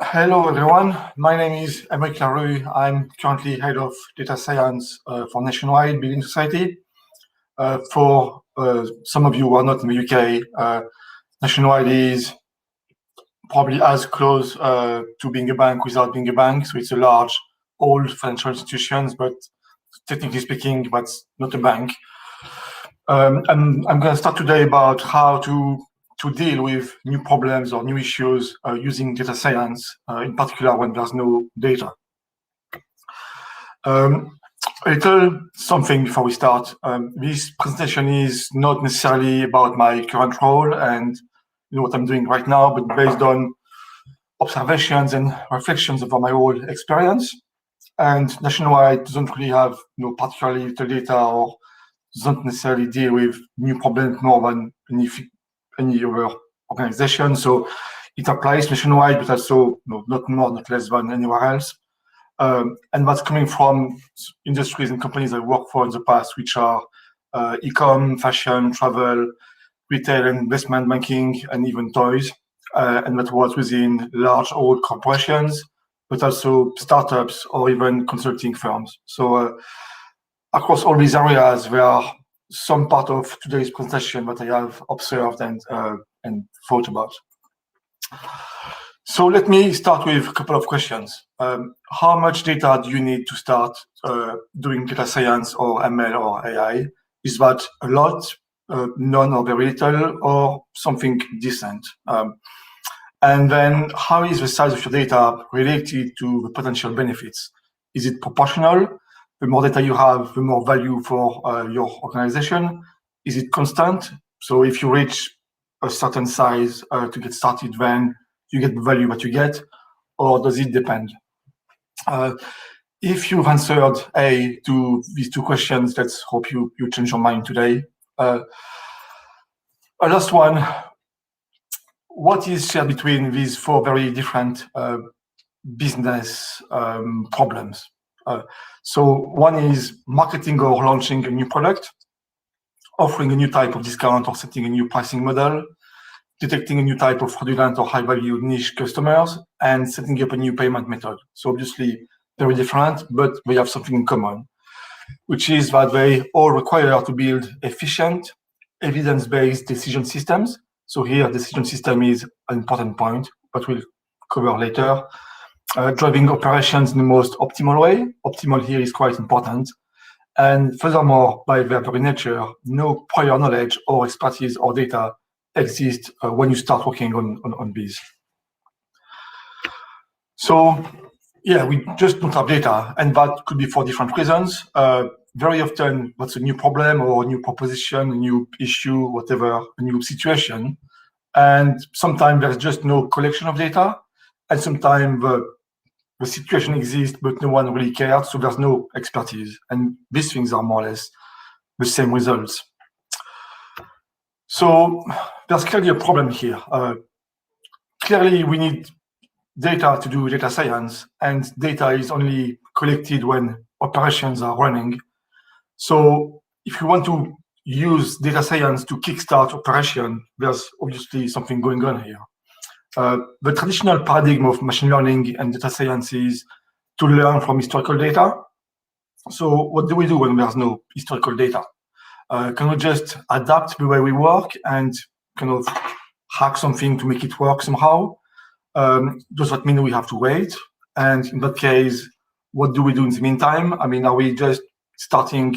Hello, everyone. My name is Aymeric Larrue. I'm currently head of data science for Nationwide Building Society. For some of you who are not in the UK, Nationwide is probably as close to being a bank without being a bank. So it's a large, old financial institution, but technically speaking, that's not a bank. I'm going to start today about how to deal with new problems or new issues using data science, in particular when there's no data. A little something before we start. This presentation is not necessarily about my current role and what I'm doing right now, but based on observations and reflections about my whole experience. And Nationwide doesn't really have particularly little data or doesn't necessarily deal with new problems more than any other organization. So it applies nationwide, but also not more, not less than anywhere else. And that's coming from industries and companies I worked for in the past, which are e-com, fashion, travel, retail, investment banking, and even toys. And that was within large old corporations, but also startups or even consulting firms. So across all these areas, there are some part of today's presentation that I have observed and thought about. So let me start with a couple of questions. How much data do you need to start doing data science or ML or AI? Is that a lot, none or very little, or something decent? And then how is the size of your data related to the potential benefits? Is it proportional? The more data you have, the more value for your organization. Is it constant? So if you reach a certain size to get started, then you get the value that you get, or does it depend? If you've answered A to these two questions, let's hope you change your mind today. A last one, what is shared between these four very different business problems? So one is marketing or launching a new product, offering a new type of discount or setting a new pricing model, detecting a new type of fraudulent or high-value niche customers, and setting up a new payment method. So obviously very different, but they have something in common, which is that they all require to build efficient, evidence-based decision systems. So here, decision system is an important point, but we'll cover later. Driving operations in the most optimal way. Optimal here is quite important. And furthermore, by their very nature, no prior knowledge or expertise or data exists when you start working on these. So yeah, we just don't have data, and that could be for different reasons. Very often, that's a new problem or a new proposition, a new issue, whatever, a new situation. And sometimes there's just no collection of data, and sometimes the situation exists, but no one really cares, so there's no expertise. And these things are more or less the same results. So there's clearly a problem here. Clearly, we need data to do data science, and data is only collected when operations are running. So if you want to use data science to kickstart operation, there's obviously something going on here. The traditional paradigm of machine learning and data science is to learn from historical data. So what do we do when there's no historical data? Can we just adapt the way we work and kind of hack something to make it work somehow? Does that mean we have to wait? And in that case, what do we do in the meantime? I mean, are we just starting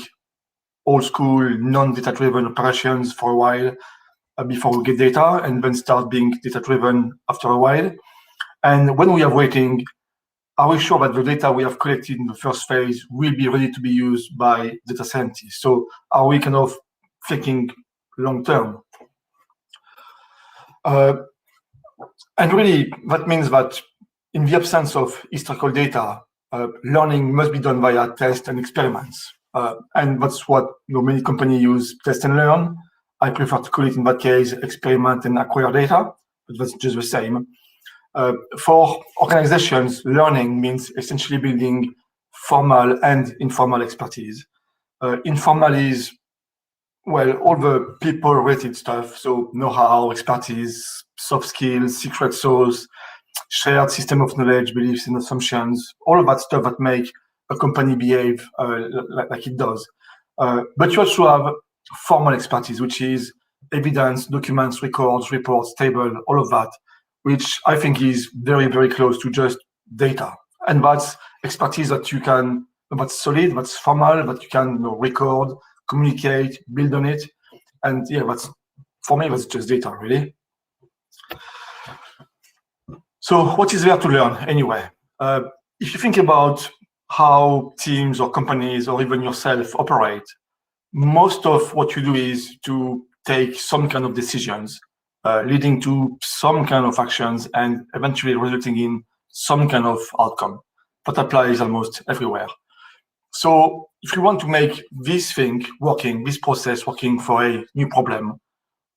old school, non-data driven operations for a while before we get data, and then start being data-driven after a while? And when we are waiting, are we sure that the data we have collected in the first phase will be ready to be used by data scientists? So are we kind of thinking long-term? And really, that means that in the absence of historical data, learning must be done via tests and experiments. And that's what many companies use, test and learn. I prefer to call it, in that case, experiment and acquire data, but that's just the same. For organizations, learning means essentially building formal and informal expertise. Informal is well, all the people-related stuff, so know-how, expertise, soft skills, secret sauce, shared system of knowledge, beliefs and assumptions, all of that stuff that make a company behave like it does. But you also have formal expertise, which is evidence, documents, records, reports, table, all of that, which I think is very, very close to just data. And that's expertise that you can, that's solid, that's formal, that you can record, communicate, build on it. And yeah, that's, for me, that's just data, really. So what is there to learn anyway? If you think about how teams or companies or even yourself operate, most of what you do is to take some kind of decisions, leading to some kind of actions and eventually resulting in some kind of outcome. That applies almost everywhere. So if you want to make this thing working, this process working for a new problem,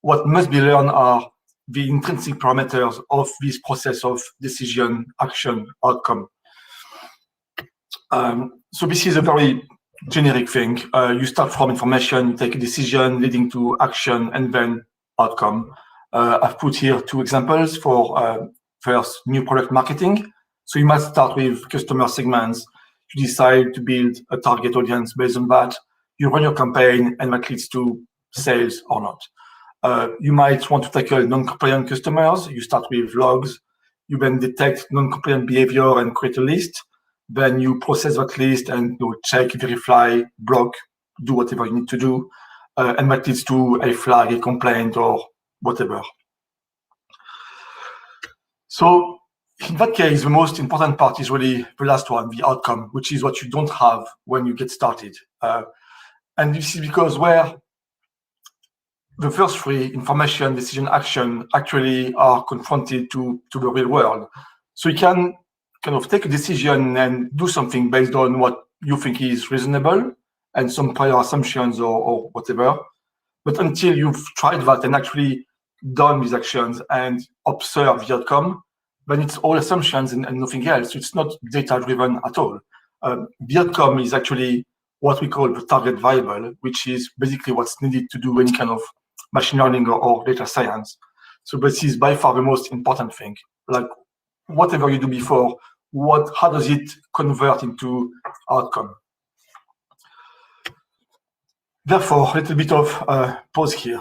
what must be learned are the intrinsic parameters of this process of decision, action, outcome. So this is a very generic thing. You start from information, you take a decision leading to action and then outcome. I've put here 2 examples for first, new product marketing. So you must start with customer segments. You decide to build a target audience based on that. You run your campaign and that leads to sales or not. You might want to tackle non-compliant customers. You start with logs. You then detect non-compliant behavior and create a list. Then you process that list and check, verify, block, do whatever you need to do. And that leads to a flag, a complaint, or whatever. So in that case, the most important part is really the last one, the outcome, which is what you don't have when you get started. And this is because where the first 3, information, decision, action, actually are confronted to the real world. So you can kind of take a decision and do something based on what you think is reasonable and some prior assumptions or whatever. But until you've tried that and actually done these actions and observe the outcome, then it's all assumptions and nothing else. It's not data-driven at all. The outcome is actually what we call the target variable, which is basically what's needed to do any kind of machine learning or data science. So this is by far the most important thing. Like whatever you do before, how does it convert into outcome? Therefore, a little bit of pause here.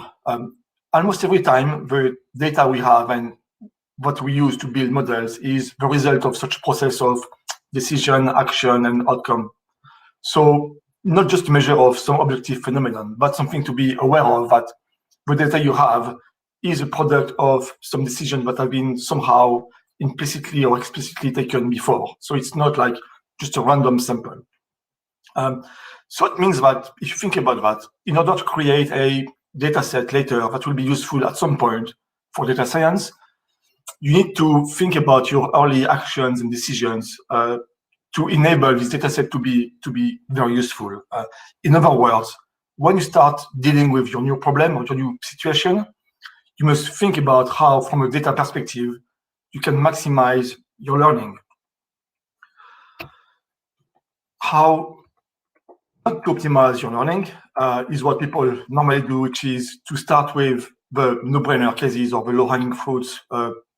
Almost every time the data we have and what we use to build models is the result of such process of decision, action, and outcome. So not just a measure of some objective phenomenon, but something to be aware of that the data you have is a product of some decisions that have been somehow implicitly or explicitly taken before. So it's not like just a random sample. So it means that if you think about that, in order to create a data set later that will be useful at some point for data science, you need to think about your early actions and decisions to enable this data set to be very useful. In other words, when you start dealing with your new problem or your new situation, you must think about how, from a data perspective, you can maximize your learning. How to optimize your learning is what people normally do, which is to start with the no-brainer cases or the low-hanging fruits,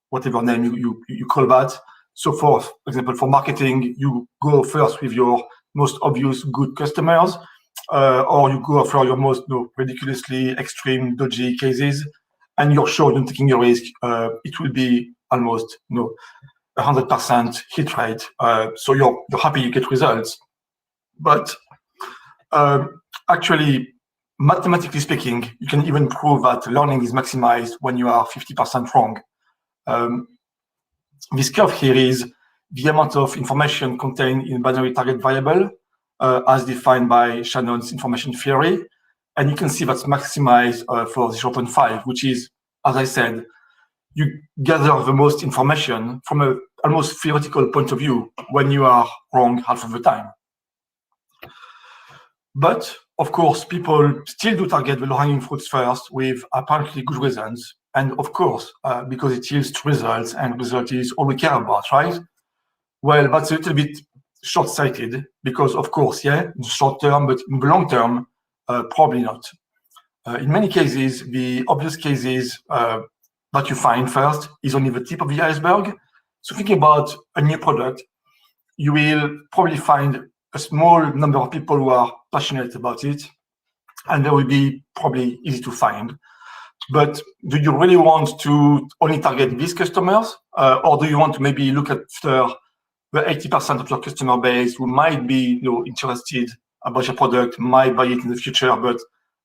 whatever name you call that. So for example, for marketing, you go first with your most obvious good customers, or you go for your most ridiculously extreme, dodgy cases, and you're sure you're taking a risk. It will be almost 100% hit rate. So you're happy you get results. But actually, mathematically speaking, you can even prove that learning is maximized when you are 50% wrong. This curve here is the amount of information contained in binary target variable as defined by Shannon's information theory. And you can see that's maximized for 0.5, which is, as I said, you gather the most information from an almost theoretical point of view when you are wrong half of the time. But of course, people still do target the low-hanging fruits first with apparently good reasons. And of course, because it yields results, and result is all we care about, right? Well, that's a little bit short-sighted because, of course, yeah, in the short term, but in the long term, probably not. In many cases, the obvious cases that you find first is only the tip of the iceberg. So thinking about a new product, you will probably find a small number of people who are passionate about it, and they will be probably easy to find. But do you really want to only target these customers, or do you want to maybe look at the 80% of your customer base who might be interested about your product, might buy it in the future, but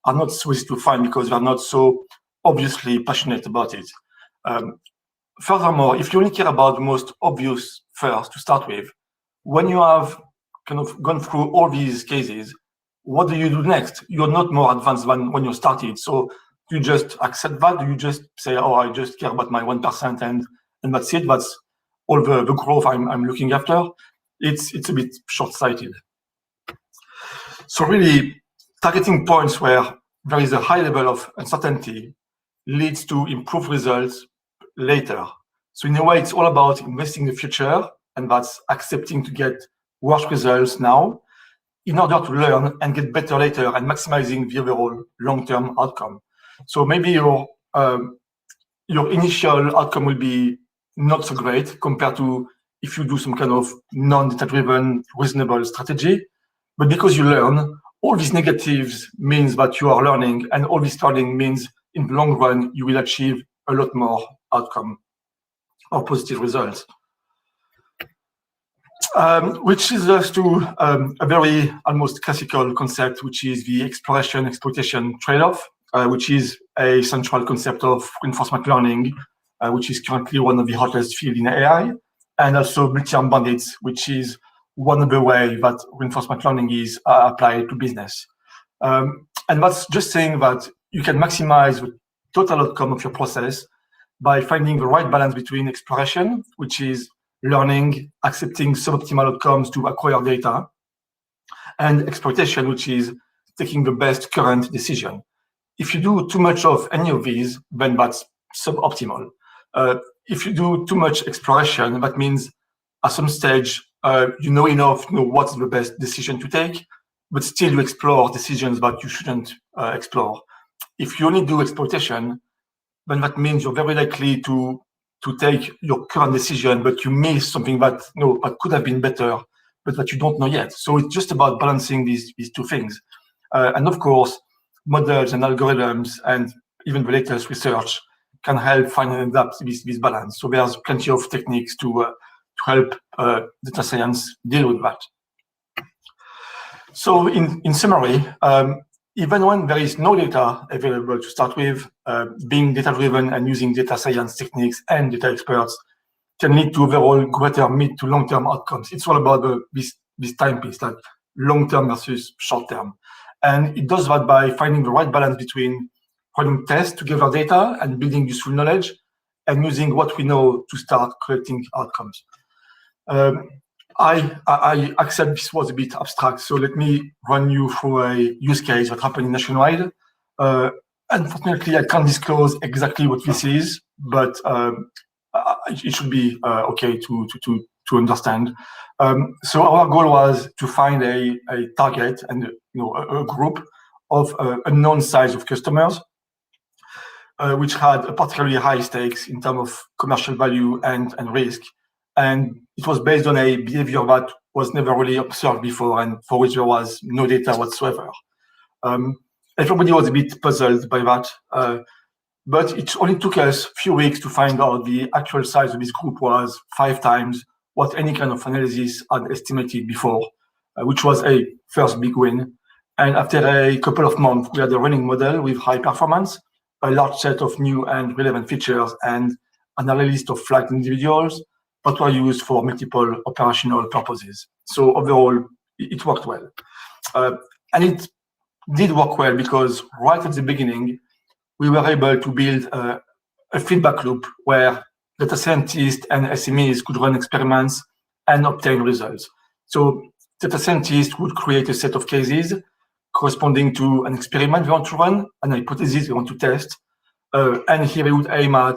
are not so easy to find because they're not so obviously passionate about it? Furthermore, if you only care about the most obvious first to start with, when you have kind of gone through all these cases, what do you do next? You're not more advanced than when you started. So do you just accept that? Do you just say, oh, I just care about my 1% and that's it? That's all the growth I'm looking after? It's a bit short-sighted. So really, targeting points where there is a high level of uncertainty leads to improved results later. So in a way, it's all about investing in the future, and that's accepting to get worse results now in order to learn and get better later and maximizing the overall long-term outcome. So maybe your initial outcome will be not so great compared to if you do some kind of non-data-driven, reasonable strategy. But because you learn, all these negatives means that you are learning, and all this learning means in the long run, you will achieve a lot more outcome or positive results. Which leads us to a very almost classical concept, which is the exploitation trade-off, which is a central concept of reinforcement learning, which is currently one of the hottest fields in AI, and also multi-arm bandits, which is one of the ways that reinforcement learning is applied to business. And that's just saying that you can maximize the total outcome of your process by finding the right balance between exploration, which is learning, accepting suboptimal outcomes to acquire data, and exploitation, which is taking the best current decision. If you do too much of any of these, then that's suboptimal. If you do too much exploration, that means at some stage, you know enough to know what's the best decision to take, but still you explore decisions that you shouldn't explore. If you only do exploitation, then that means you're very likely to take your current decision, but you miss something that that could have been better, but that you don't know yet. So it's just about balancing these two things. And of course, models and algorithms and even the latest research can help find and adapt this balance. So there's plenty of techniques to help data science deal with that. So in summary, even when there is no data available to start with, being data-driven and using data science techniques and data experts can lead to overall greater mid to long-term outcomes. It's all about this timepiece, like long-term versus short-term. And it does that by finding the right balance between running tests to gather data and building useful knowledge, and using what we know to start collecting outcomes. I accept this was a bit abstract, so let me run you through a use case that happened nationwide. Unfortunately, I can't disclose exactly what this is, but it should be okay to understand. So our goal was to find a target and a group of a known size of customers, which had a particularly high stakes in terms of commercial value and risk. And it was based on a behavior that was never really observed before and for which there was no data whatsoever. Everybody was a bit puzzled by that, but it only took us a few weeks to find out the actual size of this group was 5 times what any kind of analysis had estimated before, which was a first big win. And after a couple of months, we had a running model with high performance, a large set of new and relevant features, and an analysis of flagged individuals that were used for multiple operational purposes. So overall, it worked well. And it did work well because right at the beginning, we were able to build a feedback loop where data scientists and SMEs could run experiments and obtain results. So data scientists would create a set of cases corresponding to an experiment they want to run, an hypothesis they want to test, and here we would aim at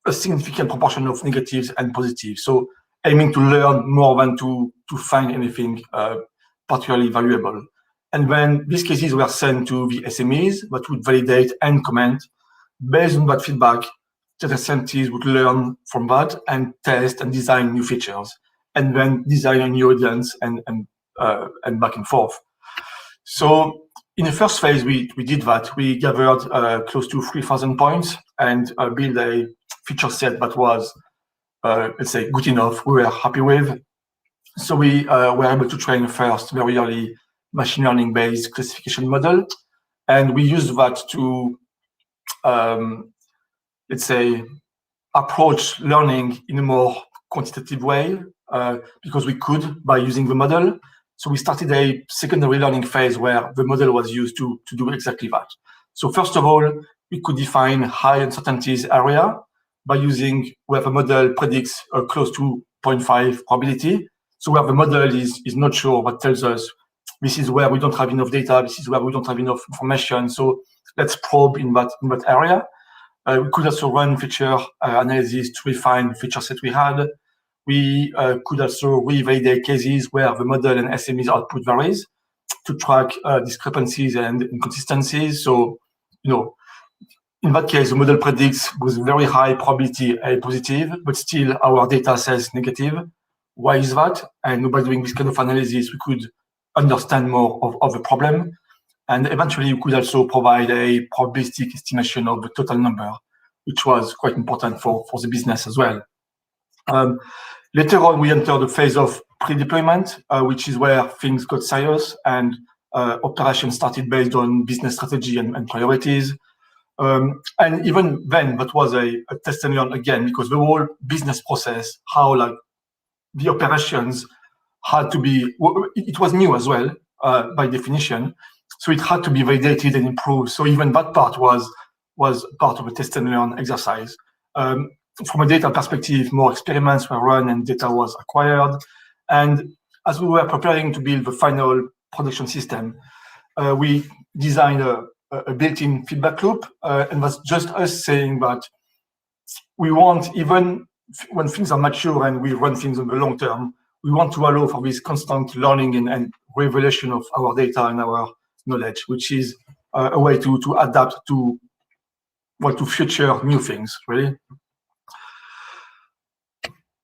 a significant proportion of negatives and positives. So aiming to learn more than to find anything particularly valuable. And then these cases were sent to the SMEs that would validate and comment. Based on that feedback, data scientists would learn from that and test and design new features, and then design a new audience and back and forth. So in the first phase, we did that. We gathered close to 3,000 points and built a feature set that was, let's say, good enough. We were happy with. So we were able to train first very early machine learning-based classification model, and we used that to, let's say, approach learning in a more quantitative way because we could by using the model. So we started a secondary learning phase where the model was used to do exactly that. So first of all, we could define high uncertainties area by using where the model predicts a close to 0.5 probability. So where the model is not sure, but tells us this is where we don't have enough data, this is where we don't have enough information. So let's probe in that area. We could also run feature analysis to refine the feature set we had. We could also revalidate cases where the model and SME's output varies to track discrepancies and inconsistencies. So, in that case, the model predicts with very high probability a positive, but still our data says negative. Why is that? And by doing this kind of analysis, we could understand more of the problem. And eventually, we could also provide a probabilistic estimation of the total number, which was quite important for the business as well. Later on, we entered the phase of pre-deployment, which is where things got serious and operations started based on business strategy and priorities. And even then, that was a test and learn again, because the whole business process, how like the operations had to be, it was new as well, by definition. So it had to be validated and improved. So even that part was part of a test and learn exercise. From a data perspective, more experiments were run and data was acquired. And as we were preparing to build the final production system, we designed a built-in feedback loop. And that's just us saying that we want, even when things are mature and we run things on the long term, we want to allow for this constant learning and revelation of our data and our knowledge, which is a way to adapt to future new things, really.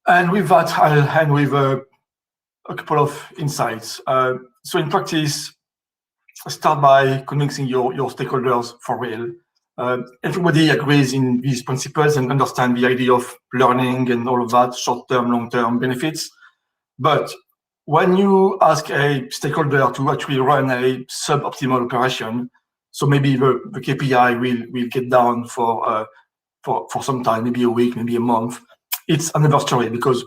And with that, I'll end with a couple of insights. So in practice, start by convincing your stakeholders for real. Everybody agrees in these principles and understand the idea of learning and all of that, short-term, long-term benefits. But when you ask a stakeholder to actually run a suboptimal operation, so maybe the KPI will get down for some time, maybe a week, maybe a month, it's another story, because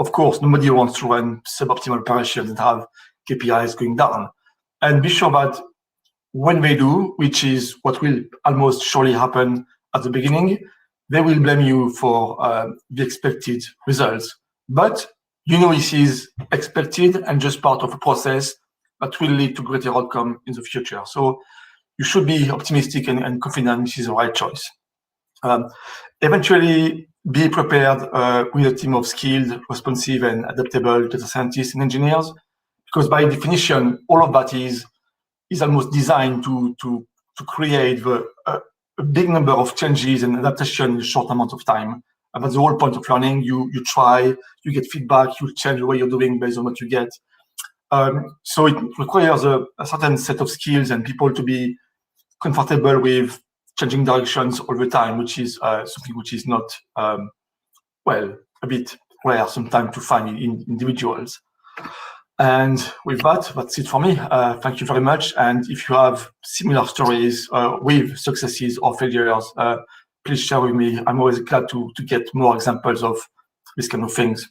of course nobody wants to run suboptimal operations and have KPIs going down. And be sure that when they do, which is what will almost surely happen at the beginning, they will blame you for the expected results. But this is expected and just part of a process that will lead to greater outcome in the future. So you should be optimistic and confident this is the right choice. Eventually, be prepared with a team of skilled, responsive, and adaptable data scientists and engineers, because by definition, all of that is almost designed to create a big number of changes and adaptation in a short amount of time. And that's the whole point of learning. You try, you get feedback, you change the way you're doing based on what you get. So it requires a certain set of skills and people to be comfortable with changing directions all the time, which is something which is not, a bit rare sometimes to find in individuals. And with that, that's it for me. Thank you very much. And if you have similar stories with successes or failures, please share with me. I'm always glad to get more examples of these kind of things.